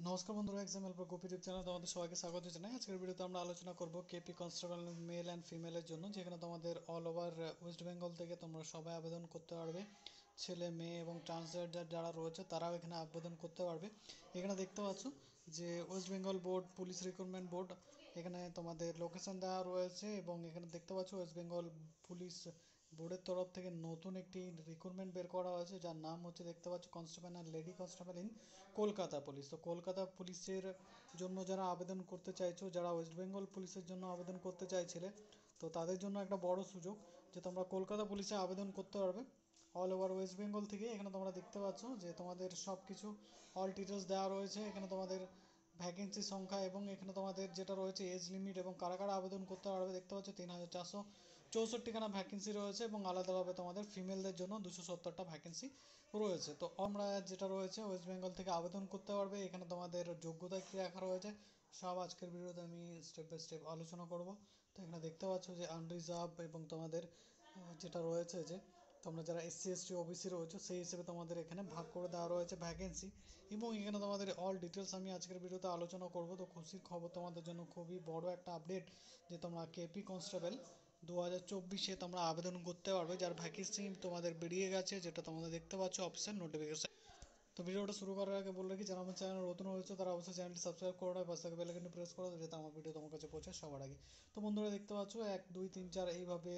নমস্কার বন্ধুরা, exam helper Gopi YouTube চ্যানেলে তোমাদের সবাইকে স্বাগত জানাই। আজকের ভিডিওতে আমরা আলোচনা করব কেপি কনস্টেবল মেল অ্যান্ড ফিমেলের জন্য, যেখানে তোমাদের অল ওভার ওয়েস্ট বেঙ্গল থেকে তোমরা সবাই আবেদন করতে পারবে। ছেলে মেয়ে এবং ট্রান্সজেন্ডার যারা রয়েছে তারাও এখানে আবেদন করতে পারবে। এখানে দেখতে পাচ্ছ যে West Bengal board police recruitment board, এখানে তোমাদের লোকেশন দেওয়া রয়েছে এবং এখানে দেখতে পাচ্ছ ওয়েস্ট বেঙ্গল পুলিশ বোর্ডের তরফ থেকে নতুন একটি রিক্রুটমেন্ট বের করা হয়েছে, যার নাম হচ্ছে দেখতে পাচ্ছ constable and lady constable in Kolkata police. তো কলকাতা পুলিশের জন্য যারা আবেদন করতে চাইছো, যারা ওয়েস্ট বেঙ্গল পুলিশের জন্য আবেদন করতে চাইছিলে, তো তাদের জন্য একটা বড় সুযোগ যে তোমরা কলকাতা পুলিশে আবেদন করতে পারবে অল ওভার ওয়েস্ট বেঙ্গল থেকে। এখানে তোমরা দেখতে পাচ্ছ যে তোমাদের সব কিছু অল ডিটেলস দেওয়া রয়েছে। এখানে তোমাদের ভ্যাকেন্সি সংখ্যা এবং এখানে তোমাদের যেটা রয়েছে এজ লিমিট এবং কারা কারা আবেদন করতে পারবে। দেখতে পাচ্ছ 3464খানা ভ্যাকেন্সি রয়েছে এবং আলাদাভাবে তোমাদের ফিমেলদের জন্য 270টা ভ্যাকেন্সি রয়েছে। তো আমরা যেটা রয়েছে ওয়েস্ট বেঙ্গল থেকে আবেদন করতে পারবে। এখানে তোমাদের যোগ্যতা কী রাখা রয়েছে সব আজকের ভিডিওতে আমি স্টেপ বাই স্টেপ আলোচনা করব। তো এখানে দেখতে পাচ্ছ যে আনরিজার্ভ এবং তোমাদের যেটা রয়েছে যে তোমরা যারা এসসি এসটি ওবিসি রয়েছে সেই হিসেবে তোমাদের এখানে ভাগ করে দেওয়া রয়েছে ভ্যাকেন্সি, এবং এখানে তোমাদের অল ডিটেলস আমি আজকের ভিডিওতে আলোচনা করব। তো খুশির খবর তোমাদের জন্য, খুবই বড় একটা আপডেট যে তোমরা কেপি কনস্টেবল 2024 তোমরা আবেদন করতে পারবে, যার ভ্যাকেন্সি তোমাদের বেরিয়ে গেছে, যেটা তোমরা দেখতে পাচ্ছ অফিসিয়াল নোটিফিকেশন। তো ভিডিওটা শুরু করার আগে বলে রাখি, যারা আমার চ্যানেল নতুন হয়েছে তারা অবশ্যই চ্যানেলটি সাবস্ক্রাইব করে রাখবে, পাশে থাকা বেল আইকনটি প্রেস করো যাতে আমার ভিডিও তোমার কাছে পৌঁছায় সবার আগে। তো বন্ধুরা দেখতে পাচ্ছ 1 2 3 4 এইভাবে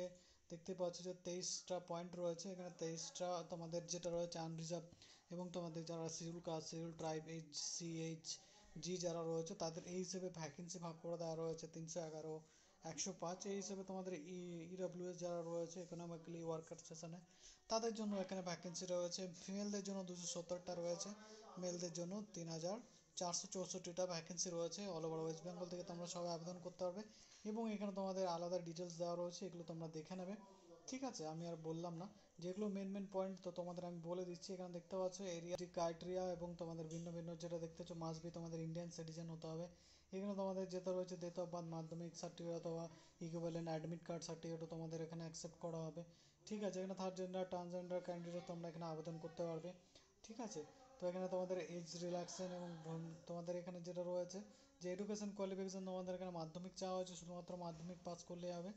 দেখতে পাচ্ছ যে 23টা পয়েন্ট রয়েছে। এখানে 23টা তোমাদের যেটা রয়েছে আনরিজার্ভ এবং তোমাদের যারা scheduled caste, scheduled tribe, H G যারা রয়েছে তাদের এই হিসেবে ভ্যাকেন্সি ভাগ করে দেওয়া রয়েছে 311, 105। এই হিসেবে তোমাদের ইডব্লিউএস যারা রয়েছে ইকোনমিক্যালি ওয়ার্কার সেশনে তাদের জন্য এখানে ভ্যাকেন্সি রয়েছে। ফিমেলদের জন্য 270টা রয়েছে, মেলদের জন্য 3464টা ভ্যাকেন্সি রয়েছে। অল ওভার ওয়েস্ট বেঙ্গল থেকে তোমরা সবাই আবেদন করতে পারবে এবং এখানে তোমাদের আলাদা ডিটেলস দেওয়া রয়েছে, এগুলো তোমরা দেখে নেবে। ঠিক আছে, আমি আর বললাম না, যেগুলো মেন মেন পয়েন্ট তো তোমাদের আমি বলে দিচ্ছি। এখানে দেখতে পাচ্ছ এরিয়া ক্রাইটেরিয়া এবং তোমাদের ভিন্ন ভিন্ন যেটা দেখতেছো মাস্ট বি তোমাদের ইন্ডিয়ান সিটিজেন হতে হবে। এখানে তোমাদের যেটা রয়েছে ডেট অফ বার্থ, মাধ্যমিক সার্টিফিকেট অথবা ইকুইভ্যালেন্ট অ্যাডমিট কার্ড সার্টিফিকেটও তোমাদের এখানে অ্যাকসেপ্ট করা হবে। ঠিক আছে, এখানে থার্ড জেন্ডার ট্রান্সজেন্ডার ক্যান্ডিডেট তোমরা এখানে আবেদন করতে পারবে। ঠিক আছে, তো এখানে তোমাদের এজ রিল্যাক্সেশন এবং তোমাদের এখানে যেটা রয়েছে যে এডুকেশন কোয়ালিফিকেশন তোমাদের এখানে মাধ্যমিক চাওয়া হয়েছে, শুধুমাত্র মাধ্যমিক পাস করলেই হবে।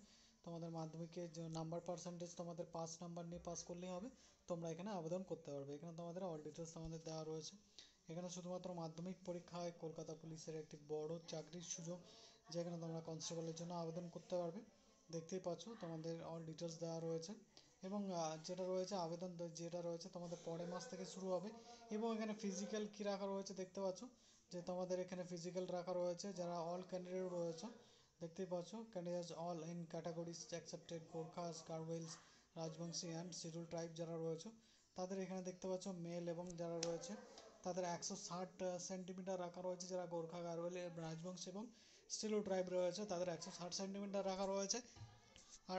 তোমাদের মাধ্যমিকে যে নাম্বার পার্সেন্টেজ তোমাদের 5 নাম্বার নিয়ে পাস করলেই হবে, তোমরা এখানে আবেদন করতে পারবে। এখানে তোমাদের অল ডিটেলস তোমাদের দেওয়া রয়েছে। এখানে শুধুমাত্র মাধ্যমিক পরীক্ষায় কলকাতা পুলিশের একটি বড় চাকরির সুযোগ, যেখানে তোমরা কনস্টেবলের জন্য আবেদন করতে পারবে। দেখতেই পাচ্ছ তোমাদের অল ডিটেলস দেওয়া রয়েছে এবং যেটা রয়েছে আবেদন যেটা রয়েছে তোমাদের পরের মাস থেকে শুরু হবে। এবং এখানে ফিজিক্যাল কী রাখা রয়েছে দেখতে পাচ্ছ যে তোমাদের এখানে ফিজিক্যাল রাখা রয়েছে, যারা অল ক্যান্ডিডেট রয়েছে দেখতেই পাচ্ছ candidates all in categories accepted Gorkhas, Garhwals, Rajbanshi and schedule tribe যারা রয়েছে তাদের এখানে দেখতে পাচ্ছ মেল এবং যারা রয়েছে তাদের 160 সেন্টিমিটার রাখা রয়েছে, যারা গোর্খা, গারওয়াল, রাজবংশী এবং শিডিউল ট্রাইব রয়েছে তাদের 160 সেন্টিমিটার রাখা রয়েছে। আর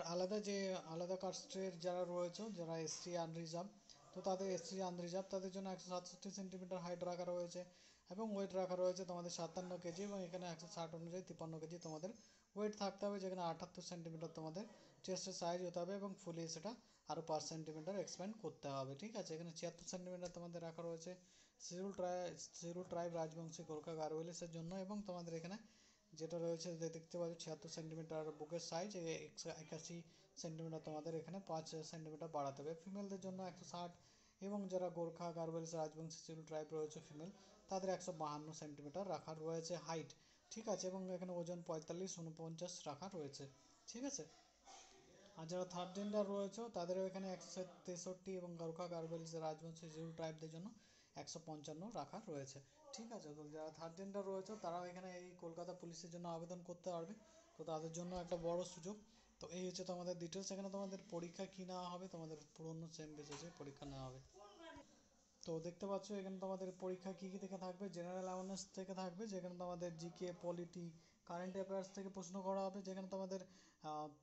আলাদা কাস্টের যারা রয়েছে, যারা এসসি আনরিজার্ভ, তো তাদের এসসি আনরিজার্ভ তাদের জন্য 167 সেন্টিমিটার হাইট রাখা রয়েছে এবং ওয়েট রাখা রয়েছে তোমাদের 57 কেজি, এবং এখানে 160 অনুযায়ী 53 কেজি তোমাদের ওয়েট থাকতে হবে, যেখানে 78 সেন্টিমিটার তোমাদের চেস্টের সাইজ হতে হবে এবং ফুলি সেটা আরও 5 সেন্টিমিটার এক্সপ্যান্ড করতে হবে। ঠিক আছে, এখানে 76 সেন্টিমিটার তোমাদের রাখা রয়েছে শিডিউল ট্রাইব রাজবংশী গোর্খা গারোয়ালিসের জন্য, এবং তোমাদের এখানে যেটা রয়েছে দেখতে পাচ্ছ 76 সেন্টিমিটার বুকের সাইজ, 81 সেন্টিমিটার তোমাদের এখানে 5 সেন্টিমিটার বাড়াতে হবে। ফিমেলদের জন্য 160, এবং যারা গোর্খা, গারওয়ালস, রাজবংশী, শিডিউল ট্রাইব রয়েছে ফিমেল তাদের 152 সেন্টিমিটার রাখা রয়েছে হাইট। ঠিক আছে, এবং এখানে ওজন 45 49 রাখা রয়েছে। ঠিক আছে, আর যারা থার্ড জেন্ডার রয়েছে তাদেরও এখানে 163, এবং গোর্খা, গারওয়ালস, রাজবংশী, শিডিউল ট্রাইবদের জন্য 155 রাখা রয়েছে। ঠিক আছে, তো যারা থার্ড জেন্ডার রয়েছে তারাও এখানে এই কলকাতা পুলিশের জন্য আবেদন করতে পারবে, তো তাদের জন্য একটা বড় সুযোগ। তো এই হচ্ছে তোমাদের ডিটেলস। এখানে তোমাদের পরীক্ষা কী নেওয়া হবে, তোমাদের পুরনো সেম বেসিসে পরীক্ষা নেওয়া হবে। তো দেখতে পাচ্ছ এখানে তোমাদের পরীক্ষা কী কী থেকে থাকবে, জেনারেল অ্যাওয়ারনেস থেকে থাকবে, যেখানে তোমাদের জিকে, পলিটি, কারেন্ট অ্যাফেয়ার্স থেকে প্রশ্ন করা হবে, যেখানে তোমাদের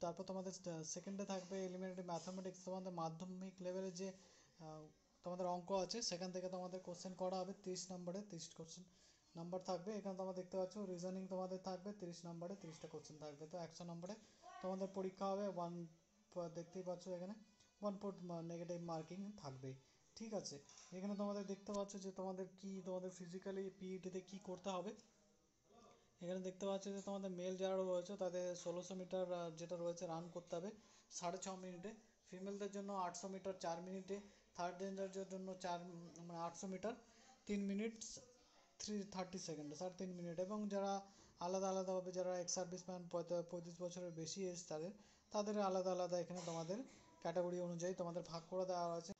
তারপর তোমাদের সেকেন্ডে থাকবে এলিমেন্টারি ম্যাথামেটিক্স, তোমাদের মাধ্যমিক লেভেলের যে তোমাদের অঙ্ক আছে সেখান থেকে তোমাদের কোশ্চেন করা হবে 30 নম্বরে, 30 কোশ্চেন নাম্বার থাকবে। এখানে তোমরা দেখতে পাচ্ছ রিজনিং তোমাদের থাকবে 30 নম্বরে, 30টা কোশ্চেন থাকবে, তো 100 নম্বরে তোমাদের পরীক্ষা হবে। দেখতেই পাচ্ছ এখানে 1 নেগেটিভ মার্কিং থাকবে। ঠিক আছে। এখানে তোমাদের দেখতে পাচ্ছ যে তোমাদের ফিজিক্যালি পিইটিতে কি করতে হবে। এখানে দেখতে পাচ্ছ যে তোমাদের মেল যারা রয়েছে তাদের 1600 মিটার যেটা রয়েছে রান করতে হবে 6.5 মিনিটে। ফিমেলদের জন্য 800 মিটার 4 মিনিটে। থার্ড রেঞ্জারদের জন্য মানে 800 মিটার 3 মিনিট 30 সেকেন্ডে, 3.5 মিনিট। এবং যারা আলাদা আলাদাভাবে যারা এক্স সার্ভিসম্যান 35 বছরের বেশি এজ তাদের আলাদা আলাদা এখানে তোমাদের ক্যাটাগরি অনুযায়ী তোমাদের ভাগ করে দেওয়া আছে।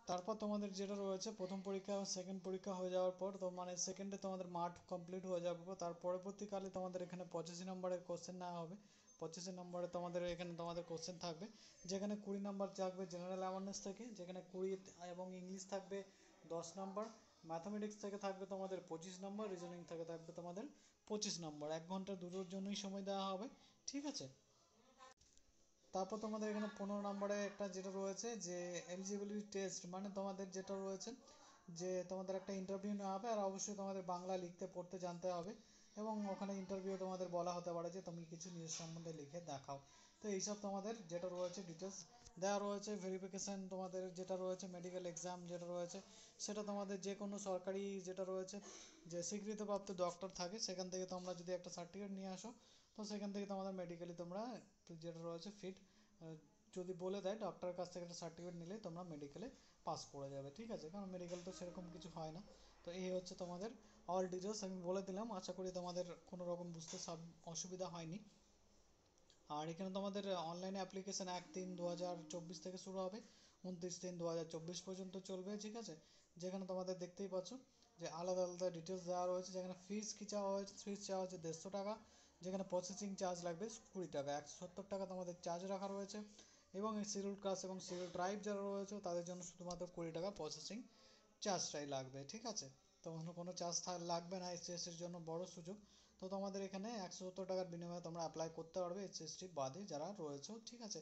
তারপর তোমাদের যেটা রয়েছে প্রথম পরীক্ষা সেকেন্ড পরীক্ষা হয়ে যাওয়ার পর তো মানে সেকেন্ডে তোমাদের মাঠ কমপ্লিট হয়ে যাবে, তার পরবর্তীকালে তোমাদের এখানে 85 নম্বরের কোশ্চেন নেওয়া হবে। 85 নম্বরে তোমাদের এখানে তোমাদের কোশ্চেন থাকবে, যেখানে 20 নম্বর থাকবে জেনারেল অ্যাওয়ারনেস থেকে, যেখানে 20 এবং ইংলিশ থাকবে 10 নম্বর। ম্যাথামেটিক্স থেকে থাকবে তোমাদের 25 নম্বর, রিজনিং থেকে থাকবে তোমাদের 25 নম্বর। 1 ঘন্টা দুটোর জন্যই সময় দেওয়া হবে। ঠিক আছে। তারপর তোমাদের এখানে 15 নম্বরে একটা যেটা রয়েছে যে এলিজিবিলিটি টেস্ট, মানে তোমাদের যেটা রয়েছে যে তোমাদের একটা ইন্টারভিউ নেওয়া হবে, আর অবশ্যই তোমাদের বাংলা লিখতে পড়তে জানতে হবে। এবং ওখানে ইন্টারভিউ তোমাদের বলা হতে পারে যে তুমি কিছু নিজের সম্বন্ধে লিখে দেখাও। তো এইসব তোমাদের যেটা রয়েছে ডিটেলস দেওয়া রয়েছে। ভেরিফিকেশান তোমাদের যেটা রয়েছে মেডিকেল এক্সাম যেটা রয়েছে সেটা তোমাদের যে কোনো সরকারি যেটা রয়েছে যে স্বীকৃতিপ্রাপ্ত ডক্টর থাকে সেখান থেকে তোমরা যদি একটা সার্টিফিকেট নিয়ে আসো, তো সেখান থেকে তোমাদের মেডিকেলি তোমরা যেটা রয়েছে ফিট যদি বলে দেয় ডক্টরের কাছ থেকে একটা সার্টিফিকেট নিলে তোমরা মেডিকেলে পাস করে যাবে। ঠিক আছে, কারণ মেডিকেল তো সেরকম কিছু হয় না। তো এই হচ্ছে তোমাদের অল ডিটেলস আমি বলে দিলাম। আশা করি তোমাদের কোনো রকম বুঝতে অসুবিধা হয়নি। আর এখানে তোমাদের অনলাইনে অ্যাপ্লিকেশান 1/3/2024 থেকে শুরু হবে, 29/3/2024 পর্যন্ত চলবে। ঠিক আছে, যেখানে তোমাদের দেখতেই পাচ্ছ যে আলাদা আলাদা ডিটেলস দেওয়া রয়েছে। যেখানে ফিস কী চাওয়া হয়েছে, ফিস চাওয়া হচ্ছে 150 টাকা, যেখানে প্রসেসিং চার্জ লাগবে 20 টাকা, 170 টাকা তোমাদের চার্জ রাখা রয়েছে। এবং এই শিডিউলড কাস্ট এবং শিডিউলড ট্রাইব যারা রয়েছে তাদের জন্য শুধুমাত্র 20 টাকা প্রসেসিং চার্জটাই লাগবে। ঠিক আছে, তো কোনো চার্জ লাগবে না, এসএসসির জন্য বড় সুযোগ। তো তোমাদের এখানে 170 টাকার বিনিময়ে তোমরা অ্যাপ্লাই করতে পারবে এসএসসি বাদে যারা রয়েছে। ঠিক আছে,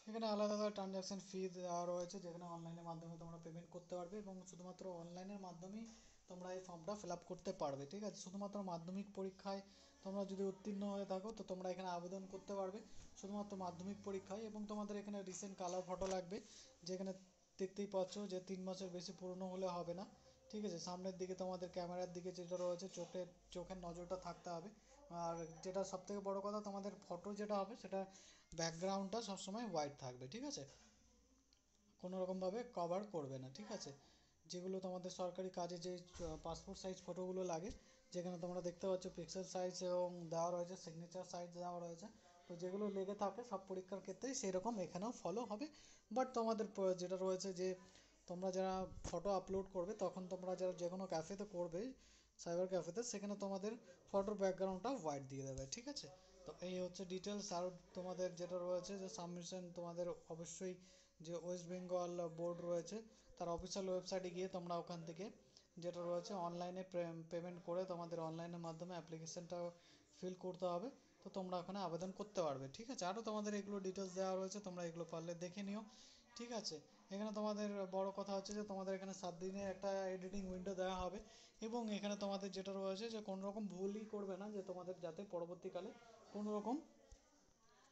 এখানে আলাদা আলাদা ট্রানজ্যাকশন ফি দেওয়া রয়েছে, যেখানে অনলাইনের মাধ্যমে তোমরা পেমেন্ট করতে পারবে এবং শুধুমাত্র অনলাইনের মাধ্যমেই তোমরা এই ফর্মটা ফিল আপ করতে পারবে। ঠিক আছে, শুধুমাত্র মাধ্যমিক পরীক্ষায় তোমরা যদি উত্তীর্ণ হয়ে থাকো তো তোমরা এখানে আবেদন করতে পারবে শুধুমাত্র মাধ্যমিক পরীক্ষায়। এবং তোমাদের এখানে রিসেন্ট কালার ফটো লাগবে, যেখানে দেখতেই পাচ্ছ যে 3 মাসের বেশি পুরনো হলে হবে না। ঠিক আছে, সামনের দিকে তোমাদের ক্যামেরার দিকে যেটা রয়েছে চোখের নজরটা থাকতে হবে। আর যেটা সবথেকে বড় কথা, তোমাদের ফটো যেটা হবে সেটা ব্যাকগ্রাউন্ডটা সবসময় হোয়াইট থাকবে। ঠিক আছে, কোনো রকমভাবে কভার করবে না। ঠিক আছে, যেগুলো তোমাদের সরকারি কাজে যে পাসপোর্ট সাইজ ফটোগুলো লাগে, যেখানে তোমরা দেখতে পাচ্ছ পিক্সেল সাইজ এবং দেওয়া রয়েছে, সিগনেচার সাইজ দেওয়া রয়েছে। তো যেগুলো লেগে থাকে সব পরীক্ষার ক্ষেত্রেই সেই রকম এখানেও ফলো হবে। বাট তোমাদের যেটা রয়েছে যে তোমরা যারা ফটো আপলোড করবে তখন তোমরা যারা যে কোনো ক্যাফেতে করবে, সাইবার ক্যাফেতে, সেখানে তোমাদের ফটোর ব্যাকগ্রাউন্ডটা হোয়াইট দিয়ে দেবে। ঠিক আছে, তো এই হচ্ছে ডিটেলস। আর তোমাদের যেটা রয়েছে যে সাবমিশন তোমাদের অবশ্যই যে ওয়েস্ট বেঙ্গল বোর্ড রয়েছে তার অফিসিয়াল ওয়েবসাইটে গিয়ে তোমরা ওখান থেকে যেটা রয়েছে অনলাইনে পেমেন্ট করে তোমাদের অনলাইনের মাধ্যমে অ্যাপ্লিকেশানটা ফিল করতে হবে। তো তোমরা ওখানে আবেদন করতে পারবে। ঠিক আছে, আরও তোমাদের এগুলো ডিটেলস দেওয়া রয়েছে, তোমরা এগুলো পারলে দেখে নিও। ঠিক আছে, এখানে তোমাদের বড় কথা হচ্ছে যে তোমাদের এখানে 7 দিনের একটা এডিটিং উইন্ডো দেওয়া হবে। এবং এখানে তোমাদের যেটা রয়েছে যে কোনো রকম ভুলই করবে না, যে তোমাদের যাতে পরবর্তীকালে কোনো রকম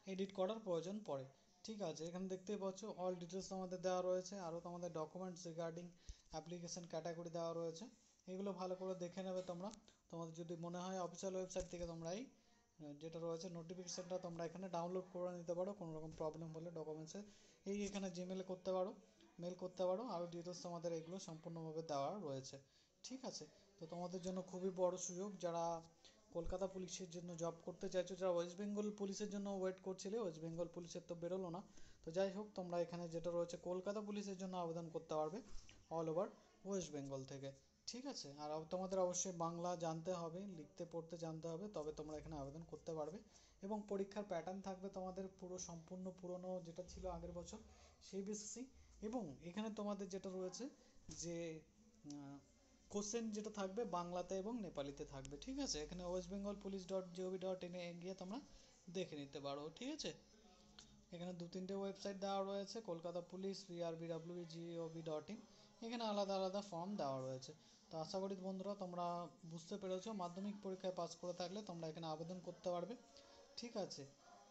এডিট করার প্রয়োজন পড়ে। ঠিক আছে, এখানে দেখতেই পাচ্ছ অল ডিটেলস তোমাদের দেওয়া রয়েছে। আরও তোমাদের ডকুমেন্টস রিগার্ডিং অ্যাপ্লিকেশান ক্যাটাগরি দেওয়া রয়েছে, এগুলো ভালো করে দেখে নেবে তোমরা। তোমাদের যদি মনে হয় অফিসিয়াল ওয়েবসাইট থেকে তোমরা এই যেটা রয়েছে নোটিফিকেশানটা তোমরা এখানে ডাউনলোড করে নিতে পারো। কোনো রকম প্রবলেম হলে ডকুমেন্টসে এখানে জিমেলে করতে পারো, মেল করতে পারো। আরও ডিটেলস তোমাদের এগুলো সম্পূর্ণভাবে দেওয়া রয়েছে। ঠিক আছে, তো তোমাদের জন্য খুবই বড় সুযোগ, যারা কলকাতা পুলিশের জন্য জব করতে চাইছো, যারা ওয়েস্ট বেঙ্গল পুলিশের জন্য ওয়েট করছিলে, ওয়েস্ট বেঙ্গল পুলিশের তো বেরোলো না, তো যাই হোক তোমরা এখানে যেটা রয়েছে কলকাতা পুলিশের জন্য আবেদন করতে পারবে অল ওভার ওয়েস্ট বেঙ্গল থেকে। ঠিক আছে, আর তোমাদের অবশ্যই বাংলা জানতে হবে, লিখতে পড়তে জানতে হবে, তবে তোমরা এখানে আবেদন করতে পারবে। এবং পরীক্ষার প্যাটার্ন থাকবে তোমাদের পুরো সম্পূর্ণ পুরনো যেটা ছিল আগের বছর সেই বেসিসেই। এবং এখানে তোমাদের যেটা রয়েছে যে কোশ্চেন যেটা থাকবে বাংলাতে এবং নেপালিতে থাকবে। ঠিক আছে, এখানে westbengalpolice.gov.in এ গিয়ে তোমরা দেখে নিতে পারো। ঠিক আছে, এখানে 2-3টে ওয়েবসাইট দেওয়া রয়েছে, কলকাতা পুলিশ, PRBWGOV.in, এখানে আলাদা আলাদা ফর্ম দেওয়া রয়েছে। তো আশা করি বন্ধুরা তোমরা বুঝতে পেরেছো, মাধ্যমিক পরীক্ষায় পাস করে থাকলে তোমরা এখানে আবেদন করতে পারবে। ঠিক আছে,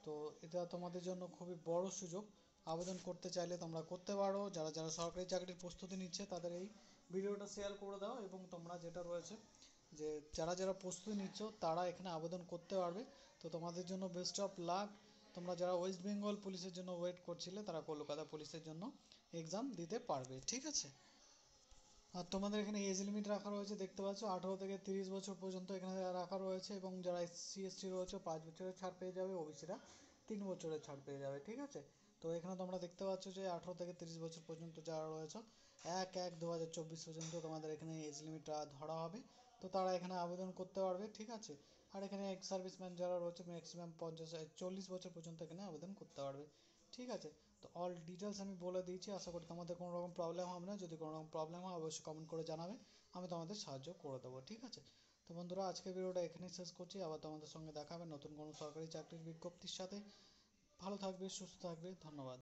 তো এটা তোমাদের জন্য খুবই বড় সুযোগ। আবেদন করতে চাইলে তোমরা করতে পারো। যারা যারা সরকারি চাকরির প্রস্তুতি নিচ্ছে তাদের এই ভিডিওটা শেয়ার করে দাও, এবং তোমরা যেটা রয়েছে যে যারা যারা প্রস্তুতি নিচ্ছ তারা এখানে আবেদন করতে পারবে। তো তোমাদের জন্য বেস্ট অফ লাক। তোমরা যারা ওয়েস্ট বেঙ্গল পুলিশের জন্য ওয়েট করছিলে তারা কলকাতা পুলিশের জন্য এক্সাম দিতে পারবে, ঠিক আছে। আর তোমাদের এখানে এজ লিমিট রাখা রয়েছে, দেখতে পাচ্ছ 18 থেকে 30 বছর পর্যন্ত এখানে রাখা রয়েছে, এবং যারা এসসি এসটি রয়েছে 5 বছরের ছাড় পেয়ে যাবে, ওবিসিরা 3 বছরের ছাড় পেয়ে যাবে, ঠিক আছে। তো এখানে তোমরা দেখতে পাচ্ছ যে 18 থেকে 30 বছর পর্যন্ত যারা রয়েছে 1/1/2024 পর্যন্ত তোমাদের এখানে এজ লিমিটটা ধরা হবে। তো তারা এখানে আবেদন করতে পারবে, ঠিক আছে। আর এখানে এক্স সার্ভিসম্যান যারা রয়েছে ম্যাক্সিমাম 40 বছর পর্যন্ত এখানে আবেদন করতে পারবে, ঠিক আছে। তো অল ডিটেলস আমি বলে দিয়েছি, আশা করি তোমাদের কোনো রকম প্রবলেম হবে না। যদি কোনো রকম প্রবলেম হয় অবশ্যই কমেন্ট করে জানাবে, আমি তোমাদের সাহায্য করে দেবো, ঠিক আছে। তো বন্ধুরা, আজকের ভিডিওটা এখানেই শেষ করছি। আবার তোমাদের সঙ্গে দেখা হবে নতুন কোনো সরকারি চাকরির বিজ্ঞপ্তির সাথে। ভালো থাকবে, সুস্থ থাকবে, ধন্যবাদ।